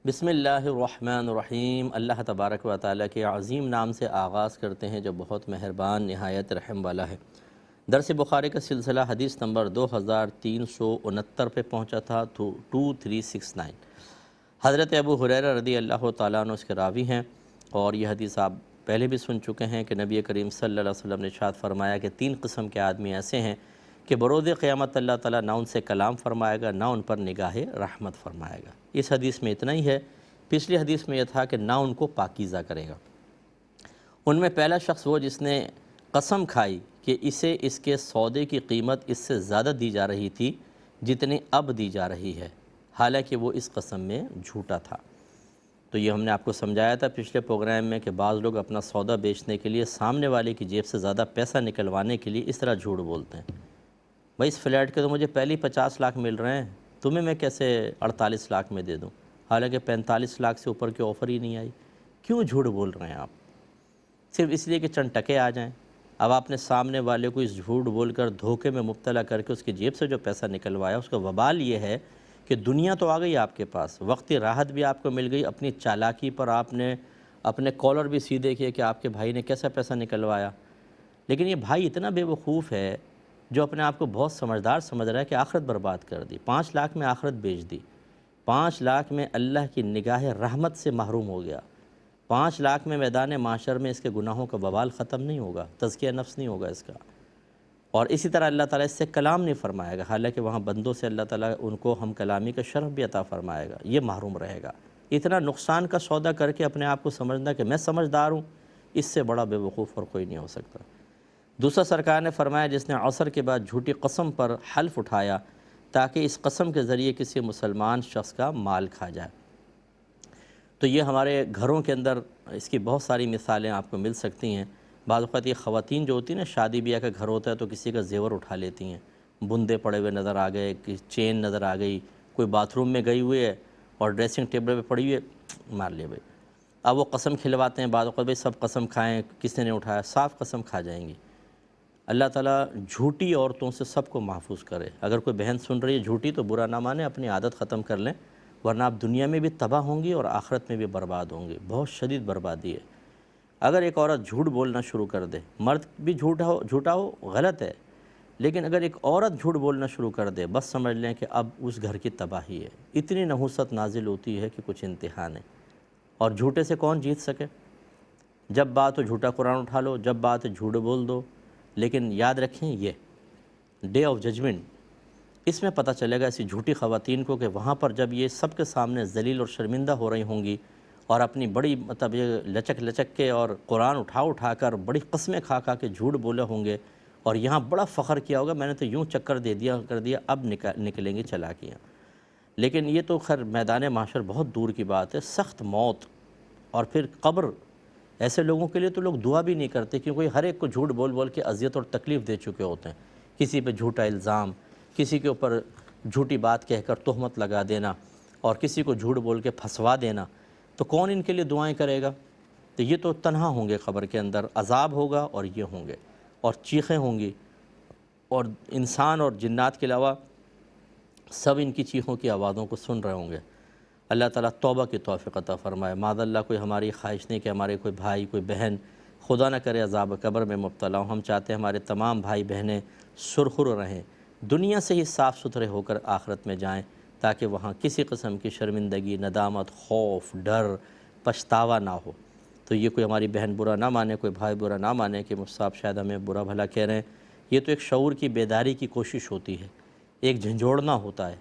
بسم اللہ الرحمن الرحیم۔ اللہ تبارک و تعالیٰ کے عظیم نام سے آغاز کرتے ہیں جو بہت مہربان نہایت رحم والا ہے۔ درس بخاری کا سلسلہ حدیث نمبر 2369 پہ پہنچا تھا، 2369۔ حضرت ابو ہریرہ رضی اللہ تعالیٰ عنہ اس کے راوی ہیں، اور یہ حدیث آپ پہلے بھی سن چکے ہیں کہ نبی کریم صلی اللہ علیہ وسلم نے ارشاد فرمایا کہ 3 قسم کے آدمی ایسے ہیں کہ بروز قیامت اللہ تعالیٰ نہ ان سے کلام فرمائے گا، نہ ان پر نگاہ رحمت فرمائے گا۔ اس حدیث میں اتنا ہی ہے۔ پچھلی حدیث میں یہ تھا کہ نہ ان کو پاکیزہ کرے گا۔ ان میں پہلا شخص وہ جس نے قسم کھائی کہ اسے اس کے سودے کی قیمت اس سے زیادہ دی جا رہی تھی جتنی اب دی جا رہی ہے، حالانکہ وہ اس قسم میں جھوٹا تھا۔ تو یہ ہم نے آپ کو سمجھایا تھا پچھلے پروگرام میں کہ بعض لوگ اپنا سودا بیچنے کے لیے سامنے والے کی جیب سے زیادہ پیسہ نکلوانے کے لیے اس طرح جھوٹ بولتے ہیں۔ بھائی اس فلیٹ کے تو مجھے پہلے 50 لاکھ مل رہے ہیں، تمہیں میں کیسے 48 لاکھ میں دے دوں، حالانکہ 45 لاکھ سے اوپر کی آفر ہی نہیں آئی۔ کیوں جھوٹ بول رہے ہیں آپ؟ صرف اس لیے کہ چند ٹکے آ جائیں۔ اب آپ نے سامنے والے کو اس جھوٹ بول کر دھوکے میں مبتلا کر کے اس کی جیب سے جو پیسہ نکلوایا، اس کا وبال یہ ہے کہ دنیا تو آ گئی آپ کے پاس، وقتی راحت بھی آپ کو مل گئی، اپنی چالاکی پر آپ نے اپنے کالر بھی سیدھے کیے کہ آپ کے بھائی نے کیسا پیسہ نکلوایا۔ لیکن یہ بھائی اتنا بے وقوف ہے جو اپنے آپ کو بہت سمجھدار سمجھ رہا ہے کہ آخرت برباد کر دی، 5 لاکھ میں آخرت بیچ دی، 5 لاکھ میں اللہ کی نگاہ رحمت سے محروم ہو گیا، 5 لاکھ میں میدان محشر میں اس کے گناہوں کا وبال ختم نہیں ہوگا، تزکیہ نفس نہیں ہوگا اس کا۔ اور اسی طرح اللہ تعالیٰ اس سے کلام نہیں فرمائے گا، حالانکہ وہاں بندوں سے اللہ تعالیٰ ان کو ہم کلامی کا شرف بھی عطا فرمائے گا، یہ محروم رہے گا۔ اتنا نقصان کا سودا کر کے اپنے آپ کو سمجھنا کہ میں سمجھدار ہوں، اس سے بڑا بے وقوف اور کوئی نہیں ہو سکتا۔ دوسرا سرکار نے فرمایا جس نے عصر کے بعد جھوٹی قسم پر حلف اٹھایا تاکہ اس قسم کے ذریعے کسی مسلمان شخص کا مال کھا جائے۔ تو یہ ہمارے گھروں کے اندر اس کی بہت ساری مثالیں آپ کو مل سکتی ہیں۔ بعض اوقات یہ خواتین جو ہوتی ہیں نا، شادی بیاہ کا گھر ہوتا ہے تو کسی کا زیور اٹھا لیتی ہیں، بندے پڑے ہوئے نظر آ گئے، چین نظر آ گئی، کوئی باتھ روم میں گئی ہوئی ہے اور ڈریسنگ ٹیبل پہ پڑی ہوئی ہے، مار لیا بھائی۔ اب وہ قسم کھلواتے ہیں، بعض اوقات بھائی سب قسم کھائیں، کسی نے اٹھایا، صاف قسم کھا جائیں گی۔ اللہ تعالیٰ جھوٹی عورتوں سے سب کو محفوظ کرے۔ اگر کوئی بہن سن رہی ہے جھوٹی تو برا نہ مانے، اپنی عادت ختم کر لیں، ورنہ آپ دنیا میں بھی تباہ ہوں گی اور آخرت میں بھی برباد ہوں گی، بہت شدید بربادی ہے۔ اگر ایک عورت جھوٹ بولنا شروع کر دے، مرد بھی جھوٹا ہو غلط ہے، لیکن اگر ایک عورت جھوٹ بولنا شروع کر دے، بس سمجھ لیں کہ اب اس گھر کی تباہی ہے۔ اتنی نحوست نازل ہوتی ہے کہ کچھ انتہا نہیں۔ اور جھوٹے سے کون جیت سکے؟ جب بات ہو جھوٹا قرآن اٹھا لو، جب بات ہے جھوٹ بول دو، لیکن یاد رکھیں یہ ڈے آف ججمنٹ، اس میں پتہ چلے گا ایسی جھوٹی خواتین کو کہ وہاں پر جب یہ سب کے سامنے ذلیل اور شرمندہ ہو رہی ہوں گی اور اپنی بڑی یہ لچک کے اور قرآن اٹھا کر بڑی قسمیں کھا کے جھوٹ بولے ہوں گے، اور یہاں بڑا فخر کیا ہوگا میں نے تو یوں چکر کر دیا، اب نکلیں گی چلاکیاں۔ لیکن یہ تو خیر میدان محشر بہت دور کی بات ہے، سخت موت اور پھر قبر، ایسے لوگوں کے لیے تو لوگ دعا بھی نہیں کرتے، کیونکہ ہر ایک کو جھوٹ بول کے اذیت اور تکلیف دے چکے ہوتے ہیں۔ کسی پہ جھوٹا الزام، کسی کے اوپر جھوٹی بات کہہ کر تہمت لگا دینا، اور کسی کو جھوٹ بول کے پھنسوا دینا، تو کون ان کے لیے دعائیں کرے گا؟ تو یہ تو تنہا ہوں گے، قبر کے اندر عذاب ہوگا اور یہ ہوں گے، اور چیخیں ہوں گی، اور انسان اور جنات کے علاوہ سب ان کی چیخوں کی آوازوں کو سن رہے ہوں گے۔ اللہ تعالیٰ توبہ کی توفیق عطا فرمائے۔ معاذ اللہ کوئی ہماری خواہش نہیں کہ ہمارے کوئی بھائی کوئی بہن خدا نہ کرے عذاب قبر میں مبتلا ہوں۔ ہم چاہتے ہیں ہمارے تمام بھائی بہنیں سرخر رہیں، دنیا سے ہی صاف ستھرے ہو کر آخرت میں جائیں، تاکہ وہاں کسی قسم کی شرمندگی، ندامت، خوف، ڈر، پچھتاوا نہ ہو۔ تو یہ کوئی ہماری بہن برا نہ مانے، کوئی بھائی برا نہ مانے کہ مصعب شاید ہمیں برا بھلا کہہ رہے ہیں۔ یہ تو ایک شعور کی بیداری کی کوشش ہوتی ہے، ایک جھنجھوڑنا ہوتا ہے،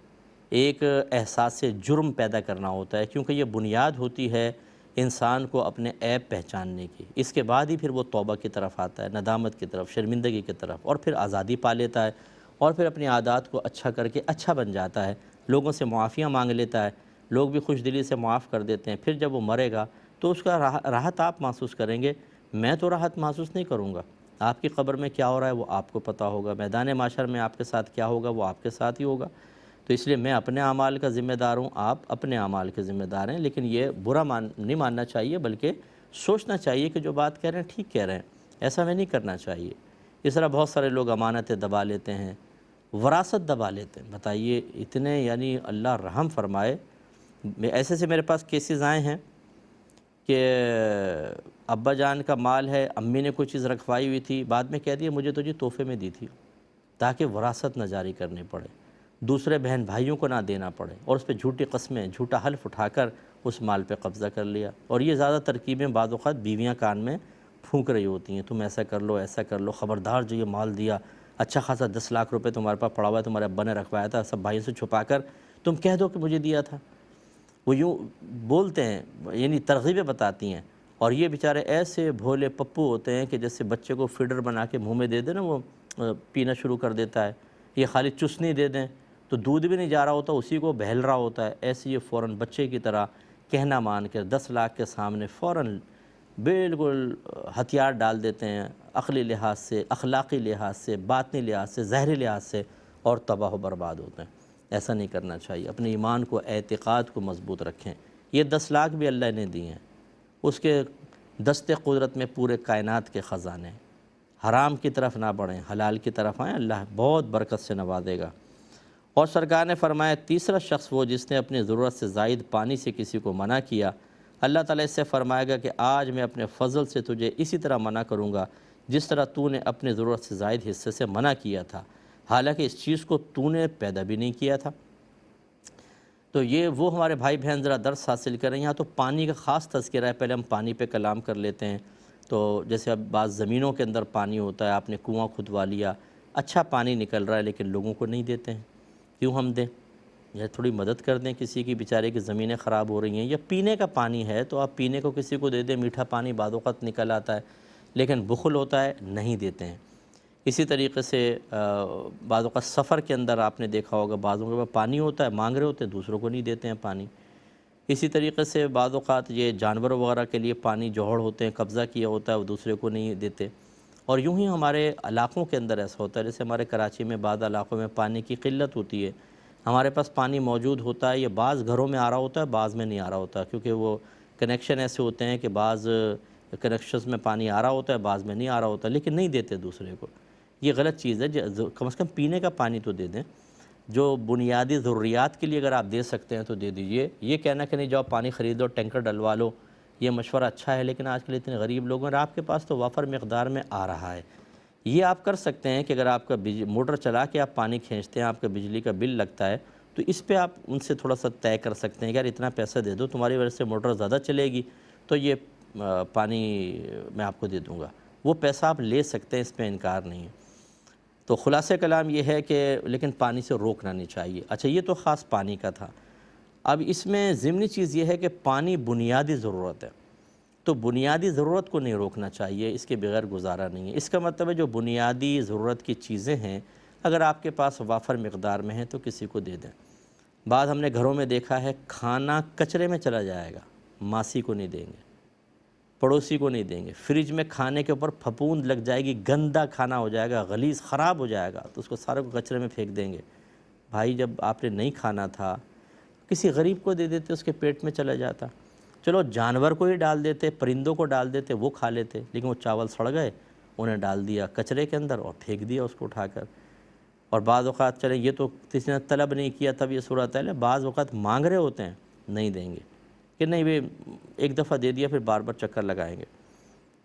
ایک احساس جرم پیدا کرنا ہوتا ہے، کیونکہ یہ بنیاد ہوتی ہے انسان کو اپنے عیب پہچاننے کی۔ اس کے بعد ہی پھر وہ توبہ کی طرف آتا ہے، ندامت کی طرف، شرمندگی کی طرف، اور پھر آزادی پا لیتا ہے، اور پھر اپنی عادات کو اچھا کر کے اچھا بن جاتا ہے، لوگوں سے معافیاں مانگ لیتا ہے، لوگ بھی خوش دلی سے معاف کر دیتے ہیں۔ پھر جب وہ مرے گا تو اس کا راحت آپ محسوس کریں گے، میں تو راحت محسوس نہیں کروں گا۔ آپ کی قبر میں کیا ہو رہا ہے وہ آپ کو پتہ ہوگا، میدان محشر میں آپ کے ساتھ کیا ہوگا وہ آپ کے ساتھ ہی ہوگا۔ تو اس لیے میں اپنے اعمال کا ذمہ دار ہوں، آپ اپنے اعمال کے ذمہ دار ہیں، لیکن یہ برا نہیں ماننا چاہیے، بلکہ سوچنا چاہیے کہ جو بات کہہ رہے ہیں ٹھیک کہہ رہے ہیں، ایسا میں نہیں کرنا چاہیے۔ اس طرح بہت سارے لوگ امانتیں دبا لیتے ہیں، وراثت دبا لیتے ہیں۔ بتائیے اتنے، یعنی اللہ رحم فرمائے، ایسے سے میرے پاس کیسز آئے ہیں کہ ابا جان کا مال ہے، امی نے کوئی چیز رکھوائی ہوئی تھی، بعد میں کہہ دیا مجھے تو جی تحفے میں دی تھی، تاکہ وراثت نہ جاری کرنی پڑے، دوسرے بہن بھائیوں کو نہ دینا پڑے، اور اس پہ جھوٹی قسمیں، جھوٹا حلف اٹھا کر اس مال پہ قبضہ کر لیا۔ اور یہ زیادہ ترکیبیں بعض اوقات بیویاں کان میں پھونک رہی ہوتی ہیں، تم ایسا کر لو، ایسا کر لو، خبردار جو یہ مال دیا، اچھا خاصا 10 لاکھ روپے تمہارے پاس پڑا ہوا ہے، تمہارے ابا نے رکھوایا تھا، سب بھائیوں سے چھپا کر تم کہہ دو کہ مجھے دیا تھا۔ وہ یوں بولتے ہیں، یعنی ترغیبیں بتاتی ہیں، اور یہ بیچارے ایسے بھولے پپو ہوتے ہیں کہ جیسے بچے کو فیڈر بنا کے منہ میں دے دیں نا، وہ پینا شروع کر دیتا ہے، یہ خالی چسنی دے دیں تو دودھ بھی نہیں جا رہا ہوتا، اسی کو بہل رہا ہوتا ہے، ایسے یہ فوراً بچے کی طرح کہنا مان کے 10 لاکھ کے سامنے فوراً بالکل ہتھیار ڈال دیتے ہیں، عقلی لحاظ سے، اخلاقی لحاظ سے، باطنی لحاظ سے، ظاہری لحاظ سے، اور تباہ و برباد ہوتے ہیں۔ ایسا نہیں کرنا چاہیے، اپنے ایمان کو، اعتقاد کو مضبوط رکھیں۔ یہ 10 لاکھ بھی اللہ نے دیے ہیں، اس کے دست قدرت میں پورے کائنات کے خزانے ہیں۔ حرام کی طرف نہ بڑھیں، حلال کی طرف آئیں، اللہ بہت برکت سے نوازے گا۔ اور سرکار نے فرمایا تیسرا شخص وہ جس نے اپنی ضرورت سے زائد پانی سے کسی کو منع کیا، اللہ تعالیٰ اس سے فرمائے گا کہ آج میں اپنے فضل سے تجھے اسی طرح منع کروں گا جس طرح تو نے اپنی ضرورت سے زائد حصے سے منع کیا تھا، حالانکہ اس چیز کو تو نے پیدا بھی نہیں کیا تھا۔ تو یہ وہ ہمارے بھائی بہن ذرا درس حاصل کریں۔ یہاں تو پانی کا خاص تذکرہ ہے، پہلے ہم پانی پہ کلام کر لیتے ہیں، تو جیسے اب بعض زمینوں کے اندر پانی ہوتا ہے، آپ نے کنواں کھدوا لیا، اچھا پانی نکل رہا ہے لیکن لوگوں کو نہیں دیتے ہیں، کیوں ہم دیں؟ یا تھوڑی مدد کر دیں، کسی کی بیچارے کی زمینیں خراب ہو رہی ہیں، یا پینے کا پانی ہے تو آپ پینے کو کسی کو دے دیں، میٹھا پانی بعض اوقات نکل آتا ہے، لیکن بخل ہوتا ہے، نہیں دیتے ہیں۔ اسی طریقے سے بعض اوقات سفر کے اندر آپ نے دیکھا ہوگا بعضوں کے پاس پانی ہوتا ہے، مانگ رہے ہوتے ہیں، دوسروں کو نہیں دیتے ہیں پانی۔ اسی طریقے سے بعض اوقات یہ جانور وغیرہ کے لیے پانی جوہڑ ہوتے ہیں، قبضہ کیا ہوتا ہے، وہ دوسرے کو نہیں دیتے۔ اور یوں ہی ہمارے علاقوں کے اندر ایسا ہوتا ہے، جیسے ہمارے کراچی میں بعض علاقوں میں پانی کی قلت ہوتی ہے، ہمارے پاس پانی موجود ہوتا ہے، یہ بعض گھروں میں آ رہا ہوتا ہے، بعض میں نہیں آ رہا ہوتا، کیونکہ وہ کنیکشن ایسے ہوتے ہیں کہ بعض کنیکشنز میں پانی آ رہا ہوتا ہے، بعض میں نہیں آ رہا ہوتا، لیکن نہیں دیتے دوسرے کو۔ یہ غلط چیز ہے، کم از کم پینے کا پانی تو دے دیں، جو بنیادی ضروریات کے لیے اگر آپ دے سکتے ہیں تو دے دیجئے۔ یہ کہنا کہ نہیں جاؤ پانی خرید لو، ٹینکر ڈلوا لو، یہ مشورہ اچھا ہے، لیکن آج کل اتنے غریب لوگ ہیں اور آپ کے پاس تو وافر مقدار میں آ رہا ہے۔ یہ آپ کر سکتے ہیں کہ اگر آپ کا موٹر چلا کے آپ پانی کھینچتے ہیں، آپ کا بجلی کا بل لگتا ہے، تو اس پہ آپ ان سے تھوڑا سا طے کر سکتے ہیں کہ یار اتنا پیسہ دے دو، تمہاری وجہ سے موٹر زیادہ چلے گی تو یہ پانی میں آپ کو دے دوں گا، وہ پیسہ آپ لے سکتے ہیں، اس پہ انکار نہیں ہے۔ تو خلاصہ کلام یہ ہے کہ لیکن پانی سے روکنا نہیں چاہیے۔ اچھا یہ تو خاص پانی کا تھا، اب اس میں ضمنی چیز یہ ہے کہ پانی بنیادی ضرورت ہے، تو بنیادی ضرورت کو نہیں روکنا چاہیے، اس کے بغیر گزارا نہیں ہے۔ اس کا مطلب ہے جو بنیادی ضرورت کی چیزیں ہیں اگر آپ کے پاس وافر مقدار میں ہیں تو کسی کو دے دیں۔ بعض ہم نے گھروں میں دیکھا ہے کھانا کچرے میں چلا جائے گا، ماسی کو نہیں دیں گے، پڑوسی کو نہیں دیں گے، فریج میں کھانے کے اوپر پھپھوند لگ جائے گی، گندا کھانا ہو جائے گا، غلیظ خراب ہو جائے گا تو اس کو سارے کو کچرے میں پھینک دیں گے۔ بھائی جب آپ نے نہیں کھانا تھا کسی غریب کو دے دیتے، اس کے پیٹ میں چلا جاتا، چلو جانور کو ہی ڈال دیتے، پرندوں کو ڈال دیتے، وہ کھا لیتے، لیکن وہ چاول سڑ گئے، انہیں ڈال دیا کچرے کے اندر اور پھینک دیا اس کو اٹھا کر۔ اور بعض اوقات چلیں یہ تو کسی نے طلب نہیں کیا تب یہ صورت ہے، بعض اوقات مانگ رہے ہوتے ہیں، نہیں دیں گے کہ نہیں بھئی ایک دفعہ دے دیا پھر بار بار چکر لگائیں گے،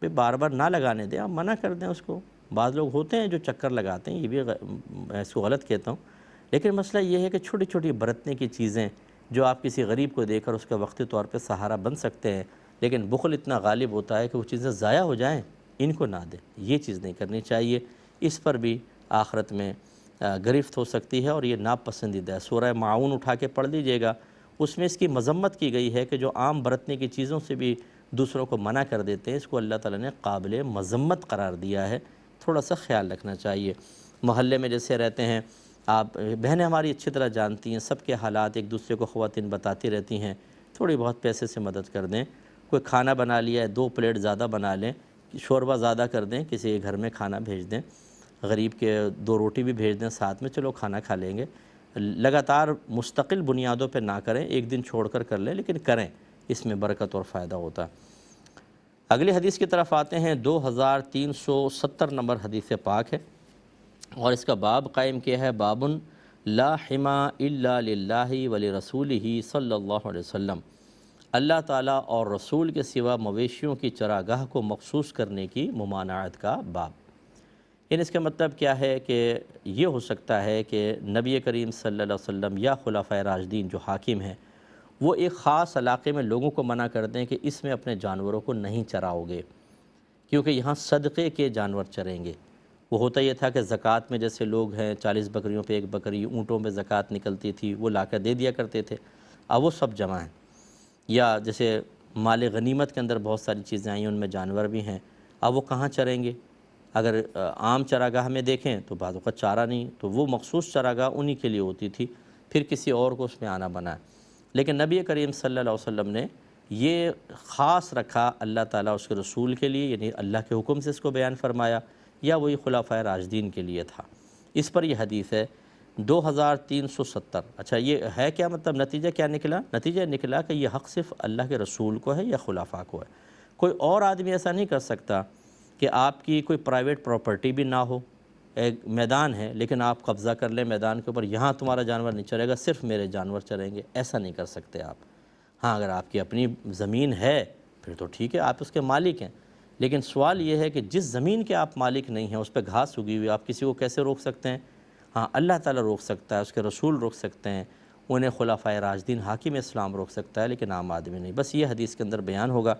بھئی بار بار نہ لگانے دیں، آپ منع کر دیں اس کو۔ بعض لوگ ہوتے ہیں جو چکر لگاتے ہیں، یہ بھی میں اس کو غلط کہتا ہوں، لیکن مسئلہ یہ ہے کہ چھوٹی چھوٹی برتنے کی چیزیں جو آپ کسی غریب کو دے کر اس کا وقتی طور پہ سہارا بن سکتے ہیں، لیکن بخل اتنا غالب ہوتا ہے کہ وہ چیزیں ضائع ہو جائیں، ان کو نہ دیں، یہ چیز نہیں کرنی چاہیے، اس پر بھی آخرت میں گرفت ہو سکتی ہے اور یہ ناپسندیدہ ہے۔ سورہ معاون اٹھا کے پڑھ لیجئے گا، اس میں اس کی مذمت کی گئی ہے کہ جو عام برتنے کی چیزوں سے بھی دوسروں کو منع کر دیتے ہیں، اس کو اللہ تعالیٰ نے قابل مذمت قرار دیا ہے، تھوڑا سا خیال رکھنا چاہیے۔ محلے میں جیسے رہتے ہیں آپ، بہنیں ہماری اچھی طرح جانتی ہیں سب کے حالات، ایک دوسرے کو خواتین بتاتی رہتی ہیں، تھوڑی بہت پیسے سے مدد کر دیں۔ کوئی کھانا بنا لیا ہے، 2 پلیٹ زیادہ بنا لیں، شوربہ زیادہ کر دیں، کسی کے گھر میں کھانا بھیج دیں، غریب کے 2 روٹی بھی بھیج دیں ساتھ میں، چلو کھانا کھا لیں گے۔ لگاتار مستقل بنیادوں پہ نہ کریں، ایک دن چھوڑ کر لیں، لیکن کریں، اس میں برکت اور فائدہ ہوتا ہے۔ اگلی حدیث کی طرف آتے ہیں، 2370 نمبر حدیث پاک ہے۔ اور اس کا باب قائم کیا ہے، بابن لا حما الا للہ ولرسولہ صلی اللہ علیہ وسلم، اللہ تعالیٰ اور رسول کے سوا مویشیوں کی چراگاہ کو مخصوص کرنے کی ممانعت کا باب۔ یعنی اس کا مطلب کیا ہے کہ یہ ہو سکتا ہے کہ نبی کریم صلی اللہ علیہ وسلم یا خلفائے راشدین جو حاکم ہیں وہ ایک خاص علاقے میں لوگوں کو منع کر دیں کہ اس میں اپنے جانوروں کو نہیں چراؤ گے، کیونکہ یہاں صدقے کے جانور چریں گے۔ وہ ہوتا یہ تھا کہ زکوٰۃ میں جیسے لوگ ہیں 40 بکریوں پہ ایک بکری، اونٹوں پہ زکوٰۃ نکلتی تھی، وہ لا کر دے دیا کرتے تھے، اب وہ سب جمع ہیں۔ یا جیسے مال غنیمت کے اندر بہت ساری چیزیں آئیں، ان میں جانور بھی ہیں، اب وہ کہاں چریں گے؟ اگر عام چراگاہ میں دیکھیں تو بعض اوقات چارہ نہیں، تو وہ مخصوص چراگاہ انہی کے لیے ہوتی تھی، پھر کسی اور کو اس میں آنا بنا ہے۔ لیکن نبی کریم صلی اللہ علیہ وسلم نے یہ خاص رکھا اللہ تعالیٰ اس کے رسول کے لیے، یعنی اللہ کے حکم سے اس کو بیان فرمایا، یا وہی خلفائے راشدین کے لیے تھا۔ اس پر یہ حدیث ہے 2370۔ اچھا یہ ہے کیا مطلب؟ نتیجہ کیا نکلا؟ نتیجہ نکلا کہ یہ حق صرف اللہ کے رسول کو ہے یا خلفاء کو ہے، کوئی اور آدمی ایسا نہیں کر سکتا کہ آپ کی کوئی پرائیویٹ پراپرٹی بھی نہ ہو، ایک میدان ہے لیکن آپ قبضہ کر لیں میدان کے اوپر، یہاں تمہارا جانور نہیں چرے گا، صرف میرے جانور چریں گے، ایسا نہیں کر سکتے آپ۔ ہاں اگر آپ کی اپنی زمین ہے پھر تو ٹھیک ہے، آپ اس کے مالک ہیں، لیکن سوال یہ ہے کہ جس زمین کے آپ مالک نہیں ہیں اس پہ گھاس اگی ہوئی، آپ کسی کو کیسے روک سکتے ہیں؟ ہاں اللہ تعالیٰ روک سکتا ہے، اس کے رسول روک سکتے ہیں، انہیں خلفائے راشدین حاکم اسلام روک سکتا ہے، لیکن عام آدمی نہیں۔ بس یہ حدیث کے اندر بیان ہوگا۔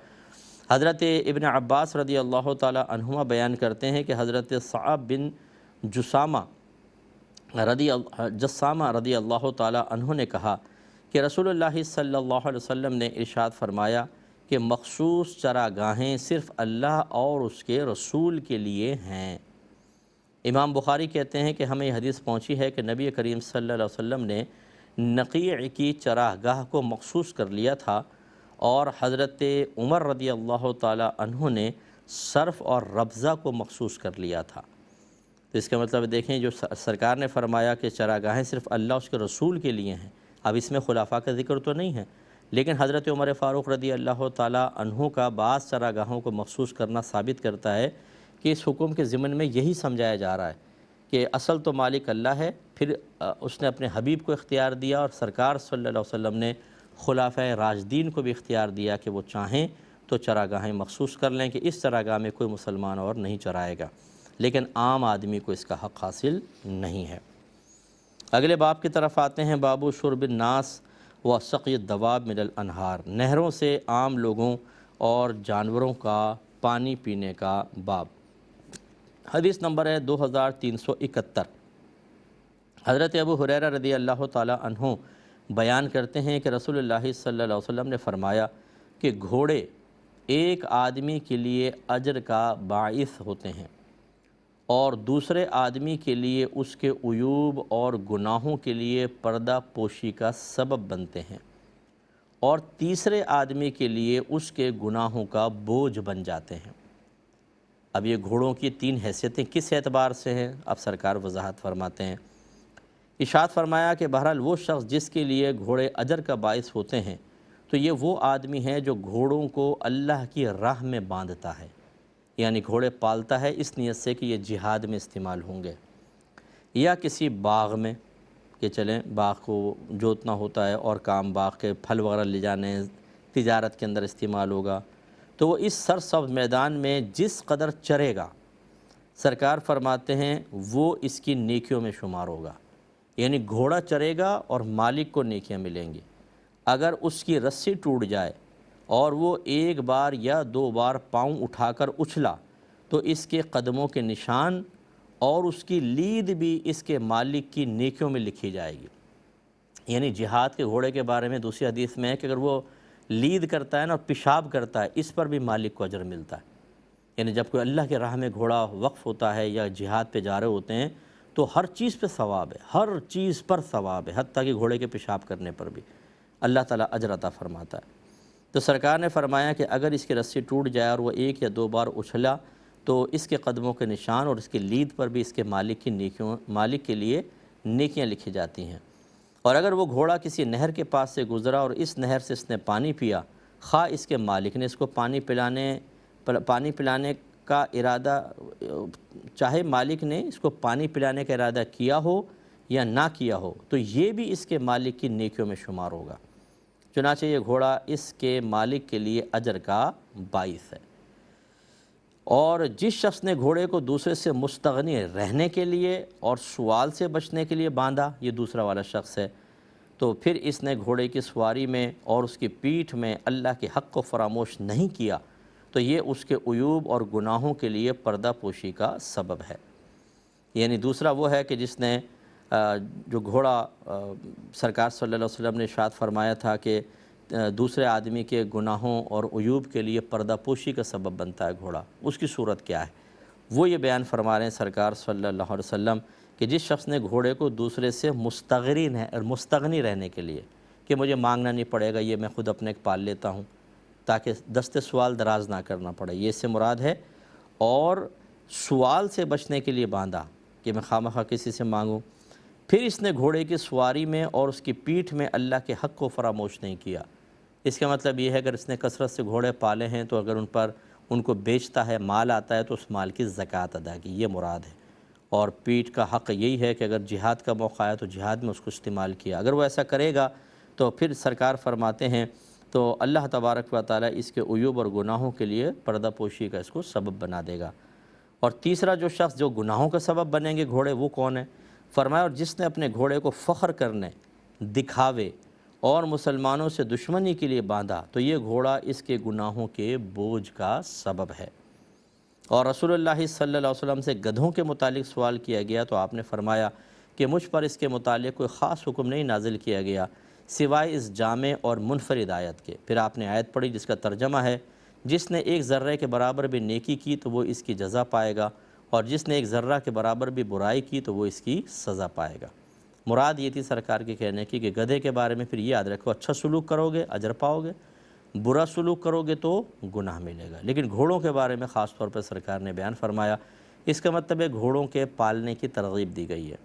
حضرت ابن عباس رضی اللہ تعالی عنہما بیان کرتے ہیں کہ حضرت صعب بن جسامہ رضی اللہ تعالی عنہ نے کہا کہ رسول اللہ صلی اللہ علیہ وسلم نے ارشاد فرمایا کہ مخصوص چراگاہیں صرف اللہ اور اس کے رسول کے لیے ہیں۔ امام بخاری کہتے ہیں کہ ہمیں یہ حدیث پہنچی ہے کہ نبی کریم صلی اللہ علیہ وسلم نے نقیع کی چراگاہ کو مخصوص کر لیا تھا، اور حضرت عمر رضی اللہ تعالی عنہ نے صرف اور ربضہ کو مخصوص کر لیا تھا۔ تو اس کا مطلب دیکھیں، جو سرکار نے فرمایا کہ چراگاہیں صرف اللہ اس کے رسول کے لیے ہیں، اب اس میں خلفاء کا ذکر تو نہیں ہے، لیکن حضرت عمر فاروق رضی اللہ تعالی عنہ کا بعض چراگاہوں کو مخصوص کرنا ثابت کرتا ہے کہ اس حکم کے ضمن میں یہی سمجھایا جا رہا ہے کہ اصل تو مالک اللہ ہے، پھر اس نے اپنے حبیب کو اختیار دیا، اور سرکار صلی اللہ علیہ وسلم نے خلفائے راشدین کو بھی اختیار دیا کہ وہ چاہیں تو چراگاہیں مخصوص کر لیں کہ اس چراگاہ میں کوئی مسلمان اور نہیں چرائے گا، لیکن عام آدمی کو اس کا حق حاصل نہیں ہے۔ اگلے باب کی طرف آتے ہیں، باب شرب الناس و سقی الدواب من الانہار، نہروں سے عام لوگوں اور جانوروں کا پانی پینے کا باب۔ حدیث نمبر ہے 2371۔ حضرت ابو ہریرہ رضی اللہ تعالی عنہ بیان کرتے ہیں کہ رسول اللہ صلی اللہ علیہ وسلم نے فرمایا کہ گھوڑے ایک آدمی کے لیے اجر کا باعث ہوتے ہیں، اور دوسرے آدمی کے لیے اس کے عیوب اور گناہوں کے لیے پردہ پوشی کا سبب بنتے ہیں، اور تیسرے آدمی کے لیے اس کے گناہوں کا بوجھ بن جاتے ہیں۔ اب یہ گھوڑوں کی 3 حیثیتیں کس اعتبار سے ہیں؟ اب سرکار وضاحت فرماتے ہیں۔ ارشاد فرمایا کہ بہرحال وہ شخص جس کے لیے گھوڑے اجر کا باعث ہوتے ہیں، تو یہ وہ آدمی ہے جو گھوڑوں کو اللہ کی راہ میں باندھتا ہے، یعنی گھوڑے پالتا ہے اس نیت سے کہ یہ جہاد میں استعمال ہوں گے، یا کسی باغ میں کہ چلیں باغ کو جوتنا ہوتا ہے اور کام باغ کے پھل وغیرہ لے جانے تجارت کے اندر استعمال ہوگا، تو وہ اس سرسبز میدان میں جس قدر چرے گا، سرکار فرماتے ہیں وہ اس کی نیکیوں میں شمار ہوگا، یعنی گھوڑا چرے گا اور مالک کو نیکیاں ملیں گی۔ اگر اس کی رسی ٹوٹ جائے اور وہ ایک بار یا 2 بار پاؤں اٹھا کر اچھلا تو اس کے قدموں کے نشان اور اس کی لید بھی اس کے مالک کی نیکیوں میں لکھی جائے گی۔ یعنی جہاد کے گھوڑے کے بارے میں دوسری حدیث میں ہے کہ اگر وہ لید کرتا ہے نا اور پیشاب کرتا ہے، اس پر بھی مالک کو اجر ملتا ہے۔ یعنی جب کوئی اللہ کے راہ میں گھوڑا وقف ہوتا ہے یا جہاد پہ جا رہے ہوتے ہیں تو ہر چیز پہ ثواب ہے، ہر چیز پر ثواب ہے، حتیٰ کہ گھوڑے کے پیشاب کرنے پر بھی اللہ تعالیٰ اجر عطا فرماتا ہے۔ تو سرکار نے فرمایا کہ اگر اس کی رسی ٹوٹ جائے اور وہ 1 یا 2 بار اچھلا تو اس کے قدموں کے نشان اور اس کی لید پر بھی اس کے مالک کے لیے نیکیاں لکھی جاتی ہیں۔ اور اگر وہ گھوڑا کسی نہر کے پاس سے گزرا اور اس نہر سے اس نے پانی پیا، خواہ اس کے مالک نے اس کو پانی پلانے کا ارادہ، چاہے مالک نے اس کو پانی پلانے کا ارادہ کیا ہو یا نہ کیا ہو، تو یہ بھی اس کے مالک کی نیکیوں میں شمار ہوگا۔ چنانچہ یہ گھوڑا اس کے مالک کے لیے اجر کا باعث ہے۔ اور جس شخص نے گھوڑے کو دوسرے سے مستغنی رہنے کے لیے اور سوال سے بچنے کے لیے باندھا، یہ دوسرا والا شخص ہے، تو پھر اس نے گھوڑے کی سواری میں اور اس کی پیٹھ میں اللہ کے حق کو فراموش نہیں کیا، تو یہ اس کے عیوب اور گناہوں کے لیے پردہ پوشی کا سبب ہے۔ یعنی دوسرا وہ ہے کہ جس نے جو گھوڑا سرکار صلی اللہ علیہ وسلم نے ارشاد فرمایا تھا کہ دوسرے آدمی کے گناہوں اور عیوب کے لیے پردہ پوشی کا سبب بنتا ہے گھوڑا، اس کی صورت کیا ہے؟ وہ یہ بیان فرما رہے ہیں سرکار صلی اللہ علیہ وسلم کہ جس شخص نے گھوڑے کو دوسرے سے مستغنی رہنے کے لیے، کہ مجھے مانگنا نہیں پڑے گا، یہ میں خود اپنے پال لیتا ہوں تاکہ دست سوال دراز نہ کرنا پڑے، یہ اس سے مراد ہے، اور سوال سے بچنے کے لیے باندھا کہ میں خواہ کسی سے مانگوں، پھر اس نے گھوڑے کی سواری میں اور اس کی پیٹھ میں اللہ کے حق کو فراموش نہیں کیا۔ اس کا مطلب یہ ہے اگر اس نے کثرت سے گھوڑے پالے ہیں تو اگر ان کو بیچتا ہے، مال آتا ہے تو اس مال کی زکوٰۃ ادا کی، یہ مراد ہے۔ اور پیٹھ کا حق یہی ہے کہ اگر جہاد کا موقع آیا تو جہاد میں اس کو استعمال کیا، اگر وہ ایسا کرے گا تو پھر سرکار فرماتے ہیں تو اللہ تبارک و تعالیٰ اس کے عیوب اور گناہوں کے لیے پردہ پوشی کا اس کو سبب بنا دے گا۔ اور تیسرا جو شخص جو گناہوں کا سبب بنیں گے گھوڑے، وہ کون ہے؟ فرمایا اور جس نے اپنے گھوڑے کو فخر کرنے، دکھاوے اور مسلمانوں سے دشمنی کے لیے باندھا، تو یہ گھوڑا اس کے گناہوں کے بوجھ کا سبب ہے۔ اور رسول اللہ صلی اللہ علیہ وسلم سے گدھوں کے متعلق سوال کیا گیا تو آپ نے فرمایا کہ مجھ پر اس کے متعلق کوئی خاص حکم نہیں نازل کیا گیا سوائے اس جامع اور منفرد آیت کے۔ پھر آپ نے آیت پڑھی جس کا ترجمہ ہے جس نے ایک ذرے کے برابر بھی نیکی کی تو وہ اس کی جزا پائے گا، اور جس نے ایک ذرہ کے برابر بھی برائی کی تو وہ اس کی سزا پائے گا۔ مراد یہ تھی سرکار کے کہنے کی کہ گدھے کے بارے میں پھر یہ یاد رکھو، اچھا سلوک کرو گے اجر پاؤ گے، برا سلوک کرو گے تو گناہ ملے گا۔ لیکن گھوڑوں کے بارے میں خاص طور پر سرکار نے بیان فرمایا، اس کا مطلب ہے گھوڑوں کے پالنے کی ترغیب دی گئی ہے۔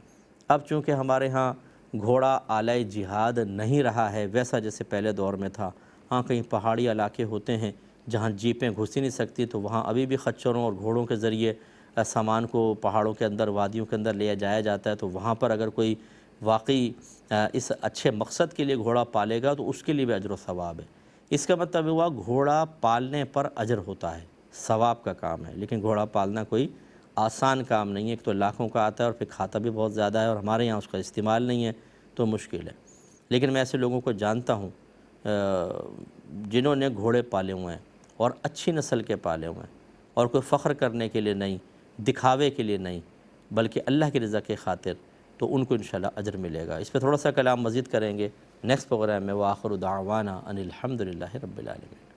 اب چونکہ ہمارے ہاں گھوڑا آلہ جہاد نہیں رہا ہے ویسا جیسے پہلے دور میں تھا، ہاں کہیں پہاڑی علاقے ہوتے ہیں جہاں جیپیں گھس ہی نہیں سکتی تو وہاں ابھی بھی خچروں اور گھوڑوں کے ذریعے سامان کو پہاڑوں کے اندر، وادیوں کے اندر لے جایا جاتا ہے، تو وہاں پر اگر کوئی واقعی اس اچھے مقصد کے لیے گھوڑا پالے گا تو اس کے لیے بھی اجر و ثواب ہے۔ اس کا مطلب ہوا گھوڑا پالنے پر اجر ہوتا ہے، ثواب کا کام ہے، لیکن گھوڑا پالنا کوئی آسان کام نہیں ہے، ایک تو لاکھوں کا آتا ہے اور پھر کھاتا بھی بہت زیادہ ہے، اور ہمارے یہاں اس کا استعمال نہیں ہے تو مشکل ہے۔ لیکن میں ایسے لوگوں کو جانتا ہوں جنہوں نے گھوڑے پالے ہوئے ہیں اور اچھی نسل کے پالے ہوئے ہیں، اور کوئی فخر کرنے کے لیے نہیں، دکھاوے کے لیے نہیں، بلکہ اللہ کی رضا کے خاطر، تو ان کو انشاءاللہ اجر ملے گا۔ اس پہ تھوڑا سا کلام مزید کریں گے نیکسٹ پروگرام میں۔ وآخر دعوانا ان الحمد للہ رب العالمین۔